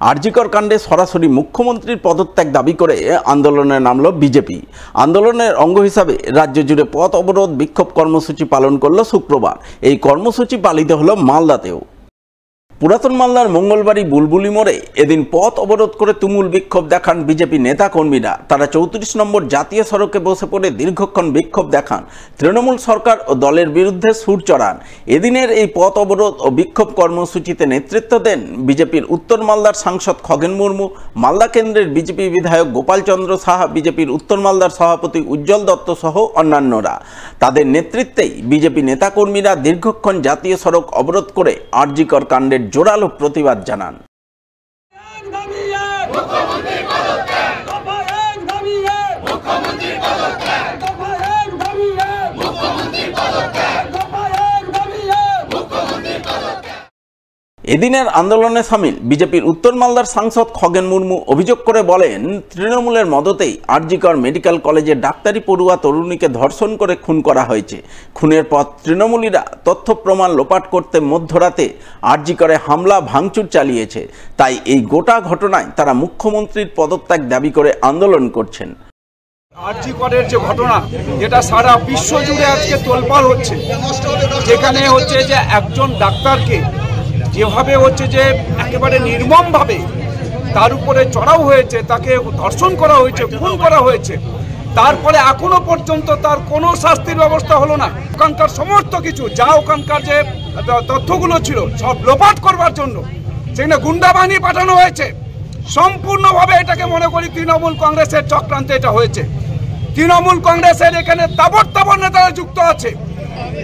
আরজিকর কাণ্ডে সরাসরি মুখ্যমন্ত্রীর পদত্যাগ দাবি করে আন্দোলনে নামল বিজেপি। আন্দোলনের অঙ্গ হিসাবে রাজ্য জুড়ে পথ অবরোধ বিক্ষোভ কর্মসূচি পালন করল শুক্রবার। এই কর্মসূচি পালিত হলো মালদাতেও। পুরাতন মালদার মঙ্গলবাড়ি বুলবুলি মোড়ে এদিন পথ অবরোধ করে তুমুল বিক্ষোভ দেখান বিজেপি নেতা কর্মীরা। তারা 34 নম্বর জাতীয় সড়কে বসে পড়ে দীর্ঘক্ষণ বিক্ষোভ দেখান, তৃণমূল সরকার ও দলের বিরুদ্ধে সুর চড়ান। এদিনের এই পথ অবরোধ ও বিক্ষোভ কর্মসূচিতে নেতৃত্ব দেন বিজেপির উত্তর মালদার সাংসদ খগেন মুর্মু, মালদা কেন্দ্রের বিজেপি বিধায়ক গোপাল চন্দ্র সাহা, বিজেপির উত্তর মালদার সভাপতি উজ্জ্বল দত্ত সহ অন্যান্যরা। তাদের নেতৃত্বেই বিজেপি নেতাকর্মীরা দীর্ঘক্ষণ জাতীয় সড়ক অবরোধ করে আরজিকর কাণ্ডের জোরালো প্রতিবাদ জানান। এদিনের আন্দোলনে সামিল বিজেপির উত্তর মালদার সাংসদ খগেন মুর্মু অভিযোগ করে বলেন, তৃণমূলের মদতেই আরজিকর মেডিকেল কলেজে ডাক্তারি পড়ুয়া তরুণীকে ধর্ষণ করে খুন করা হয়েছে। খুনের পর তৃণমূলীরা তথ্য প্রমাণ লোপাট করতে মধ্যরাতে আরজিকরে হামলা ভাঙচুর চালিয়েছে। তাই এই গোটা ঘটনায় তারা মুখ্যমন্ত্রীর পদত্যাগ দাবি করে আন্দোলন করছেন। আরজিকরের যে ঘটনা, যেটা সারা বিশ্ব জুড়ে আজকে তোলপাড় হচ্ছে, যেখানে হচ্ছে যে একজন ডাক্তারকে যেভাবে হচ্ছে যে একেবারে নির্মমভাবে তার উপরে চড়াও হয়েছে, তাকে ধর্ষণ করা হয়েছে, খুন করা হয়েছে, তারপরে এখনো পর্যন্ত তার কোনো শাস্তির ব্যবস্থা হলো না। ওখানকার সমস্ত কিছু যা ওখানকার যে তথ্যগুলো ছিল সব লোপাট করবার জন্য সেখানে গুন্ডা বাহিনী পাঠানো হয়েছে। সম্পূর্ণভাবে এটাকে মনে করি তৃণমূল কংগ্রেসের চক্রান্তে এটা হয়েছে। তৃণমূল কংগ্রেসের এখানে তাবড় নেতারা যুক্ত আছে।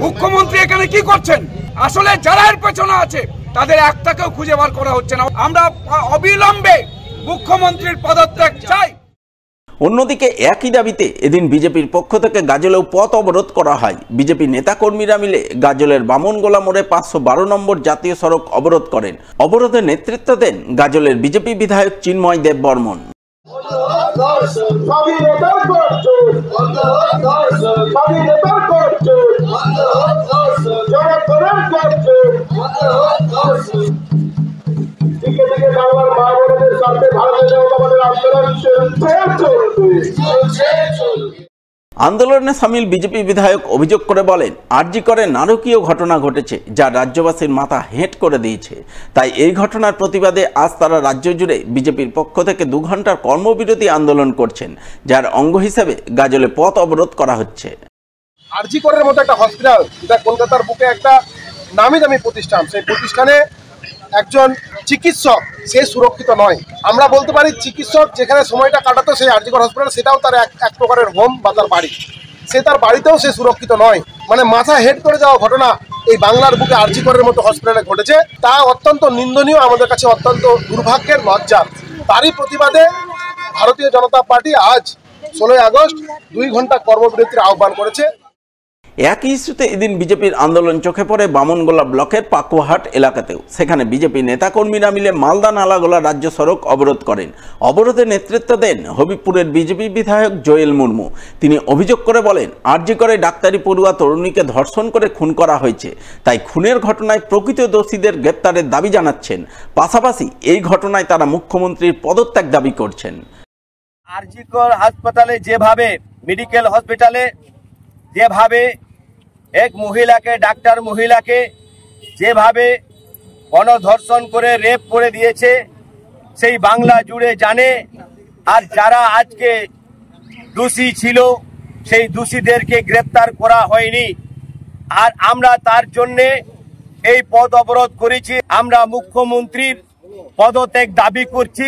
মুখ্যমন্ত্রী এখানে কি করছেন? আসলে যারা এর পেছনে আছে তাদের একটাকেও খুঁজে বার করা হচ্ছে না। আমরা অবিলম্বে মুখ্যমন্ত্রীর পদত্যাগ চাই। অন্যদিকে একই দাবিতে এদিন বিজেপির পক্ষ থেকে গাজলেও পথ অবরোধ করা হয়। বিজেপি নেতাকর্মীরা মিলে গাজলের বামনগোলা মোড়ে 512 নম্বর জাতীয় সড়ক অবরোধ করেন। অবরোধে নেতৃত্ব দেন গাজলের বিজেপি বিধায়ক চিন্ময় দেব বর্মন। আন্দোলনে সামিল বিজেপি বিধায়ক অভিযোগ করে বলেন, আরজিকরে নারকীয় ঘটনা ঘটেছে যা রাজ্যবাসীর মাথা হেঁট করে দিয়েছে। তাই এই ঘটনার প্রতিবাদে আজ তারা রাজ্য জুড়ে বিজেপির পক্ষ থেকে 2 ঘন্টার কর্মবিরতি আন্দোলন করছেন, যার অঙ্গ হিসেবে গাজলে পথ অবরোধ করা হচ্ছে। আরজিকরের মতো একটা হসপিটাল, যেটা কলকাতার বুকে একটা নামি দামি প্রতিষ্ঠান, সেই প্রতিষ্ঠানে একজন চিকিৎসক সে সুরক্ষিত নয়। আমরা বলতে পারি চিকিৎসক যেখানে সময়টা কাটাতো সেই আরজিকর হসপিটাল, সেটাও তার এক প্রকারের হোম বা তার বাড়ি। সে তার বাড়িতেও সে সুরক্ষিত নয়। মানে মাথা হেড করে যাওয়া ঘটনা এই বাংলার বুকে আরজিকরের মতো হসপিটালে ঘটেছে, তা অত্যন্ত নিন্দনীয়, আমাদের কাছে অত্যন্ত দুর্ভাগ্যের, লজ্জার। তারই প্রতিবাদে ভারতীয় জনতা পার্টি আজ 16 আগস্ট 2 ঘন্টা কর্মবিরতির আহ্বান করেছে। একই ইস্যুতে এদিন বিজেপির আন্দোলন চোখে পড়ে বামনগোলা ব্লকের পাকুয়াহাট এলাকাতেও। সেখানে বিজেপি নেতাকর্মীরা মিলে মালদা নালাগোলা রাজ্য সড়ক অবরোধ করেন। অবরোধে নেতৃত্ব দেন হবিবপুরের বিজেপি বিধায়ক জোয়েল মুর্মু। তিনি অভিযোগ করে বলেন, আরজিকরে ডাক্তারি পড়ুয়া তরুণীকে ধর্ষণ করে খুন করা হয়েছে। তাই খুনের ঘটনায় প্রকৃত দোষীদের গ্রেপ্তারের দাবি জানাচ্ছেন। পাশাপাশি এই ঘটনায় তারা মুখ্যমন্ত্রীর পদত্যাগ দাবি করছেন। আরজিকর হাসপাতালে যেভাবে, মেডিকেল হসপিটালে যেভাবে এক মহিলাকে, ডাক্তার মহিলাকে যেভাবে গণধর্ষণ করে রেপ করে দিয়েছে সেই বাংলা জুড়ে জানে। আর যারা আজকে দোষী ছিল সেই দোষীদেরকে গ্রেপ্তার করা হয়নি। আর আমরা তার জন্যে এই পথ অবরোধ করেছি। আমরা মুখ্যমন্ত্রীর পদত্যাগ দাবি করছি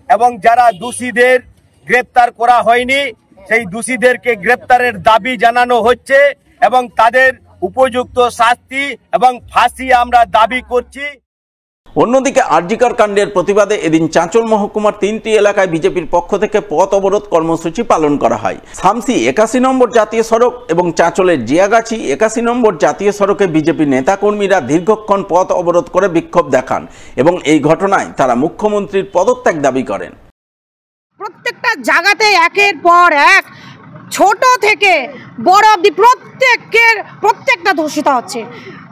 এবং যারা দোষীদের গ্রেপ্তার করা হয়নি সেই দোষীদেরকে গ্রেপ্তারের দাবি জানানো হচ্ছে এবং তাদের উপযুক্ত শাস্তি এবং ফাঁসি আমরা দাবি করছি। অন্যদিকে আরজিকর কাণ্ডের প্রতিবাদে এদিন চাঁচল মহকুমার 3টি এলাকায় বিজেপির পক্ষ থেকে পথ অবরোধ কর্মসূচি পালন করা হয়। শামসি 81 নম্বর জাতীয় সড়ক এবং চাঁচলের জিয়াগাছি 81 নম্বর জাতীয় সড়কে বিজেপি নেতাকর্মীরা দীর্ঘক্ষণ পথ অবরোধ করে বিক্ষোভ দেখান এবং এই ঘটনায় তারা মুখ্যমন্ত্রীর পদত্যাগ দাবি করেন। প্রত্যেকটা জায়গাতে একের পর এক ছোট থেকে বড় অবধি প্রত্যেকটা দূষিত হচ্ছে।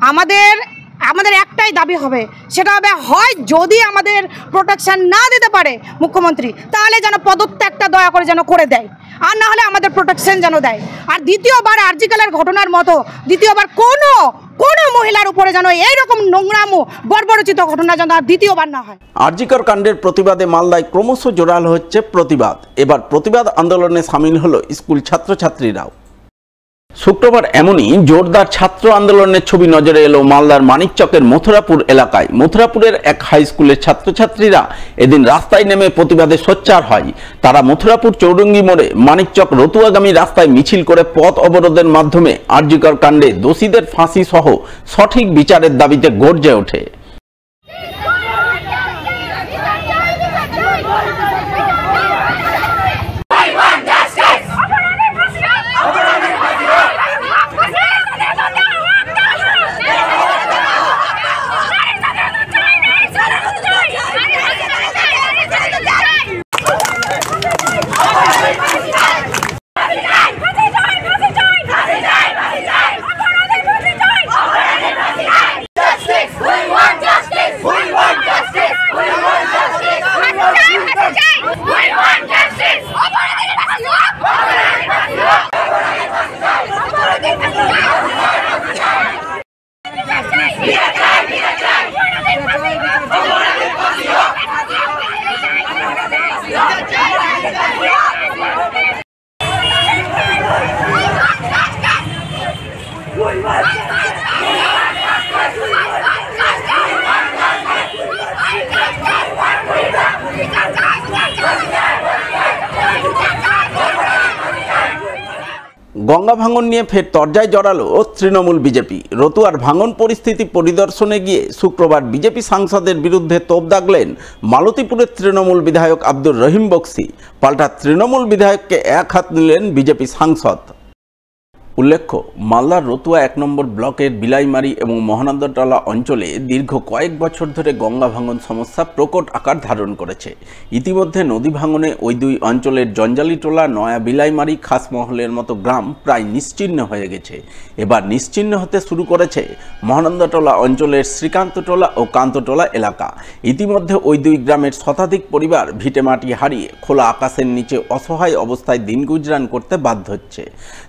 আমাদের আমাদের একটাই দাবি হবে, সেটা হবে হয় যদি আমাদের প্রোটেকশন না দিতে পারে মুখ্যমন্ত্রী, তাহলে যেন পদত্যাগটা দয়া করে যেন করে দেয়, আর না হলে আমাদের প্রোটেকশন যেন দেয়। আর দ্বিতীয়বার আরজিকরের ঘটনার মতো দ্বিতীয়বার কোনো মহিলার উপরে যেন এইরকম নোংরাম বর্বরচিত ঘটনা যেন আর দ্বিতীয়বার না হয়। আরজিকর কাণ্ডের প্রতিবাদে মালদায় ক্রমশ জোরালো হচ্ছে প্রতিবাদ। এবার প্রতিবাদ আন্দোলনে সামিল হলো স্কুল ছাত্রছাত্রীরাও। শুক্রবার এমনই জোরদার ছাত্র আন্দোলনের ছবি নজরে এলো মালদার মানিকচকের মথুরাপুর এলাকায়। মথুরাপুরের এক হাই স্কুলের ছাত্রছাত্রীরা এদিন রাস্তায় নেমে প্রতিবাদে সোচ্চার হয়। তারা মথুরাপুর চৌরঙ্গি মোড়ে মানিকচক রতুয়াগামী রাস্তায় মিছিল করে পথ অবরোধের মাধ্যমে আরজিকর কাণ্ডে দোষীদের ফাঁসি সহ সঠিক বিচারের দাবিতে গর্জে ওঠে। গঙ্গা ভাঙন নিয়ে ফের তরজায় জড়ালো তৃণমূল বিজেপি। রতুয়ার ভাঙন পরিস্থিতি পরিদর্শনে গিয়ে শুক্রবার বিজেপি সাংসদের বিরুদ্ধে তোপ দাগলেন মালতীপুরের তৃণমূল বিধায়ক আব্দুর রহিম বক্সি। পাল্টা তৃণমূল বিধায়ককে এক হাত নিলেন বিজেপি সাংসদ। উল্লেখ্য, মালদার রতুয়া ১ নম্বর ব্লকের বিলাইমারি এবং মহানন্দাটলা অঞ্চলে দীর্ঘ কয়েক বছর ধরে গঙ্গা ভাঙন সমস্যা প্রকট আকার ধারণ করেছে। ইতিমধ্যে নদী ভাঙনে ওই দুই অঞ্চলের জঞ্জালিটোলা, নয়া বিলাইমারি, খাসমহলের মতো গ্রাম প্রায় নিশ্চিহ্ন হয়ে গেছে। এবার নিশ্চিহ্ন হতে শুরু করেছে মহানন্দাটলা অঞ্চলের শ্রীকান্তটোলা ও কান্তটোলা এলাকা। ইতিমধ্যে ওই দুই গ্রামের শতাধিক পরিবার ভিটেমাটি হারিয়ে খোলা আকাশের নিচে অসহায় অবস্থায় দিন গুজরান করতে বাধ্য হচ্ছে।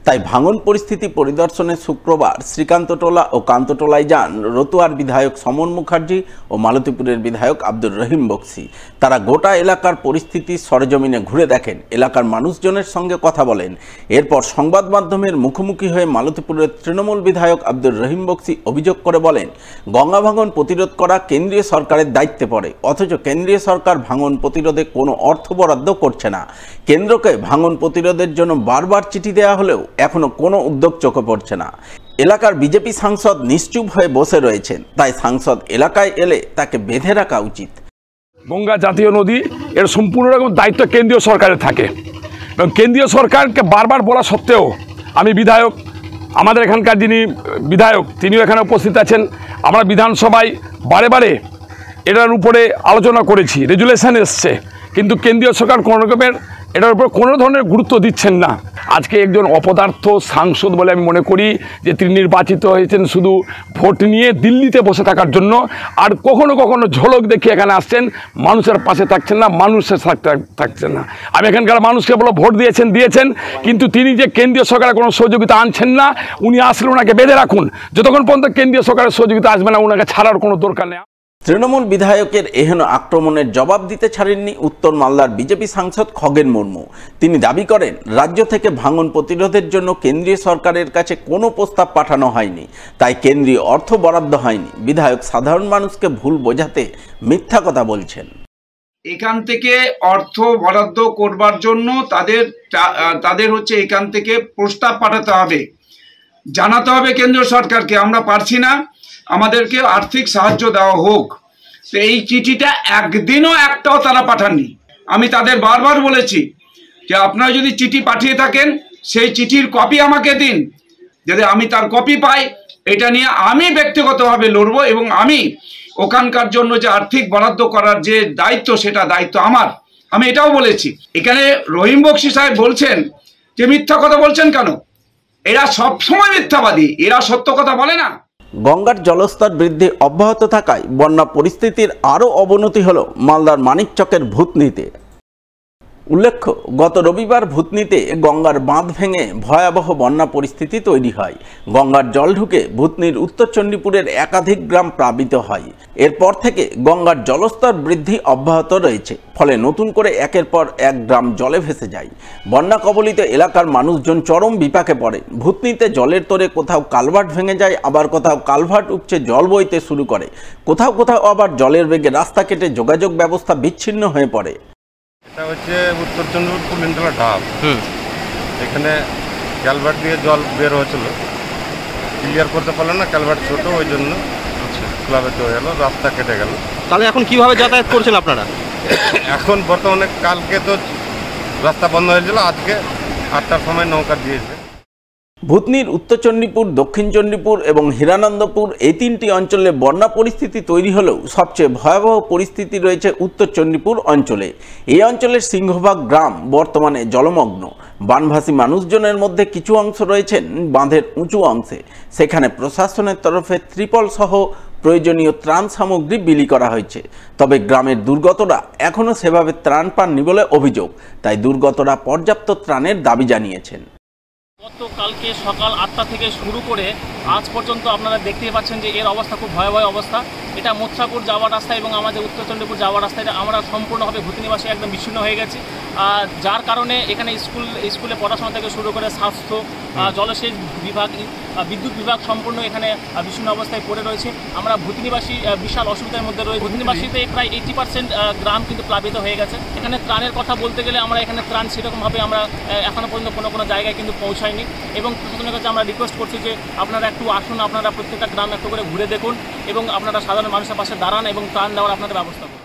তাই ভাঙন পরিস্থিতি পরিদর্শনে শুক্রবার শ্রীকান্তটোলা ও কান্তটোলায় যান রতুয়ার বিধায়ক সমন মুখার্জি ও মালতীপুরের বিধায়ক আব্দুর রহিম বক্সি। তারা গোটা এলাকার পরিস্থিতি সরেজমিনে ঘুরে দেখেন, এলাকার মানুষজনের সঙ্গে কথা বলেন। এরপর সংবাদ মাধ্যমের মুখোমুখি হয়ে মালতীপুরের তৃণমূল বিধায়ক আব্দুর রহিম বক্সি অভিযোগ করে বলেন, গঙ্গা ভাঙন প্রতিরোধ করা কেন্দ্রীয় সরকারের দায়িত্বে পড়ে, অথচ কেন্দ্রীয় সরকার ভাঙন প্রতিরোধে কোনো অর্থ বরাদ্দ করছে না। কেন্দ্রকে ভাঙন প্রতিরোধের জন্য বারবার চিঠি দেওয়া হলেও এখনো কোনো উদ্যোগ চোখে পড়ছে না। এলাকার বিজেপি সাংসদ নিশ্চুপ হয়ে বসে রয়েছেন, তাই সাংসদ এলাকায় এলে তাকে বেঁধে রাখা উচিত। গঙ্গা জাতীয় নদী, এর সম্পূর্ণ রকম দায়িত্ব কেন্দ্রীয় সরকারের থাকে এবং কেন্দ্রীয় সরকারকে বারবার বলা সত্ত্বেও আমি বিধায়ক, আমাদের এখানকার যিনি বিধায়ক তিনিও এখানে উপস্থিত আছেন, আমরা বিধানসভায় বারে বারে এটার উপরে আলোচনা করেছি, রেজুলেশন এসছে, কিন্তু কেন্দ্রীয় সরকার কোনো রকমের এটার উপর কোনো ধরনের গুরুত্ব দিচ্ছেন না। আজকে একজন অপদার্থ সাংসদ বলে আমি মনে করি যে তিনি নির্বাচিত হয়েছেন শুধু ভোট নিয়ে দিল্লিতে বসে থাকার জন্য, আর কখনো কখনো ঝলক দেখিয়ে এখানে আসছেন, মানুষের পাশে থাকছেন না, মানুষের থাকছেন না। আমি এখানকার মানুষকে বলো ভোট দিয়েছেন, কিন্তু তিনি যে কেন্দ্রীয় সরকারের কোনো সহযোগিতা আনছেন না, উনি আসলে ওনাকে বেঁধে রাখুন, যতক্ষণ পর্যন্ত কেন্দ্রীয় সরকারের সহযোগিতা আসবে না ওনাকে ছাড়ার কোনো দরকার নেই। তৃণমূল বিধায়কের এহেন আক্রমণের জবাব দিতে ছাড়েননি উত্তর মালদার বিজেপি সাংসদ খগেন মুর্মু। তিনি দাবি করেন, রাজ্য থেকে ভাঙন প্রতিরোধের জন্য কেন্দ্রীয় সরকারের কাছে কোনো প্রস্তাব পাঠানো হয়নি, তাই কেন্দ্রীয় অর্থ বরাদ্দ হয়নি। বিধায়ক সাধারণ মানুষকে ভুল বোঝাতে মিথ্যা কথা বলছেন। এখান থেকে অর্থ বরাদ্দ করবার জন্য তাদের হচ্ছে এখান থেকে প্রস্তাব পাঠাতে হবে, জানাতে হবে কেন্দ্রীয় সরকারকে আমরা পারছি না, আমাদেরকে আর্থিক সাহায্য দেওয়া হোক। তো এই চিঠিটা একদিনও একটাও তারা পাঠাননি। আমি তাদের বারবার বলেছি যে আপনারা যদি চিঠি পাঠিয়ে থাকেন সেই চিঠির কপি আমাকে দিন, যদি আমি তার কপি পাই এটা নিয়ে আমি ব্যক্তিগতভাবে লড়বো, এবং আমি ওখানকার জন্য যে আর্থিক বরাদ্দ করার যে দায়িত্ব সেটা দায়িত্ব আমার। আমি এটাও বলেছি। এখানে রহিম বক্সি সাহেব বলছেন যে মিথ্যা কথা বলছেন কেন, এরা সবসময় মিথ্যাবাদী, এরা সত্য কথা বলে না। গঙ্গার জলস্তর বৃদ্ধি অব্যাহত থাকায় বন্যা পরিস্থিতির আরও অবনতি হল মালদার মানিকচকের ভূতনিতে। উল্লেখ্য, গত রবিবার ভূতনিতে গঙ্গার বাঁধ ভেঙে ভয়াবহ বন্যা পরিস্থিতি তৈরি হয়। গঙ্গার জল ঢুকে ভূতনির উত্তর চণ্ডীপুরের একাধিক গ্রাম প্লাবিত হয়। এরপর থেকে গঙ্গার জলস্তর বৃদ্ধি অব্যাহত রয়েছে, ফলে নতুন করে একের পর এক গ্রাম জলে ভেসে যায়। বন্যা কবলিত এলাকার মানুষজন চরম বিপাকে পড়ে। ভূতনিতে জলের তোরে কোথাও কালভার্ট ভেঙে যায়, আবার কোথাও কালভার্ট উপচে জল বইতে শুরু করে, কোথাও কোথাও আবার জলের বেগে রাস্তা কেটে যোগাযোগ ব্যবস্থা বিচ্ছিন্ন হয়ে পড়ে। এটা হচ্ছে উত্তর চন্দ্রপুর কুলিনতলা ঢাব। এখানে ক্যালভার্ট দিয়ে জল বের হয়েছিল, ক্লিয়ার করতে পারলো না, ক্যালভার্ট ছোট, ওই জন্য ক্লাবে চলে গেল, রাস্তা কেটে গেল। তাহলে এখন কিভাবে যাতায়াত করছেন আপনারা? এখন বর্তমানে কালকে তো রাস্তা বন্ধ হয়েছিল, আজকে 8টার সময় নৌকা দিয়েছে। ভূতনির উত্তর চণ্ডীপুর, দক্ষিণ চণ্ডীপুর এবং হিরানন্দপুর এই তিনটি অঞ্চলে বন্যা পরিস্থিতি তৈরি হলেও সবচেয়ে ভয়াবহ পরিস্থিতি রয়েছে উত্তর চণ্ডীপুর অঞ্চলে। এই অঞ্চলের সিংহভাগ গ্রাম বর্তমানে জলমগ্ন। বানভাসী মানুষজনের মধ্যে কিছু অংশ রয়েছেন বাঁধের উঁচু অংশে। সেখানে প্রশাসনের তরফে ত্রিপল সহ প্রয়োজনীয় ত্রাণ সামগ্রী বিলি করা হয়েছে। তবে গ্রামের দুর্গতরা এখনও সেভাবে ত্রাণ পাননি বলে অভিযোগ। তাই দুর্গতরা পর্যাপ্ত ত্রাণের দাবি জানিয়েছেন। গতকালকে সকাল 8টা থেকে শুরু করে আজ পর্যন্ত আপনারা দেখতেই পাচ্ছেন যে এর অবস্থা খুব ভয়াবহ অবস্থা। এটা মোত্রাপুর যাওয়ার রাস্তা এবং আমাদের উত্তর চণ্ডীপুর যাওয়ার রাস্তা, এটা আমরা সম্পূর্ণভাবে ভূতনিবাসী একদম বিচ্ছিন্ন হয়ে গেছি। যার কারণে এখানে স্কুলে পড়াশোনা থেকে শুরু করে স্বাস্থ্য, জলসেচ বিভাগ, বিদ্যুৎ বিভাগ সম্পূর্ণ এখানে বিচ্ছিন্ন অবস্থায় পড়ে রয়েছে। আমরা ভূতনিবাসী বিশাল অসুবিধার মধ্যে রয়েছে। ভূতনিবাসীতে প্রায় 80% গ্রাম কিন্তু প্লাবিত হয়ে গেছে। এখানে ত্রাণের কথা বলতে গেলে আমরা এখানে ত্রাণ সেরকমভাবে আমরা এখনও পর্যন্ত কোনো জায়গায় কিন্তু পৌঁছায়নি এবং প্রশাসনের কাছে আমরা রিকোয়েস্ট করছি যে আপনারা একটু আসুন, আপনারা প্রত্যেকটা গ্রাম একটু করে ঘুরে দেখুন এবং আপনারা সাধারণ মানুষের পাশে দাঁড়ান এবং ত্রাণ দেওয়ার আপনাদের ব্যবস্থা করুন।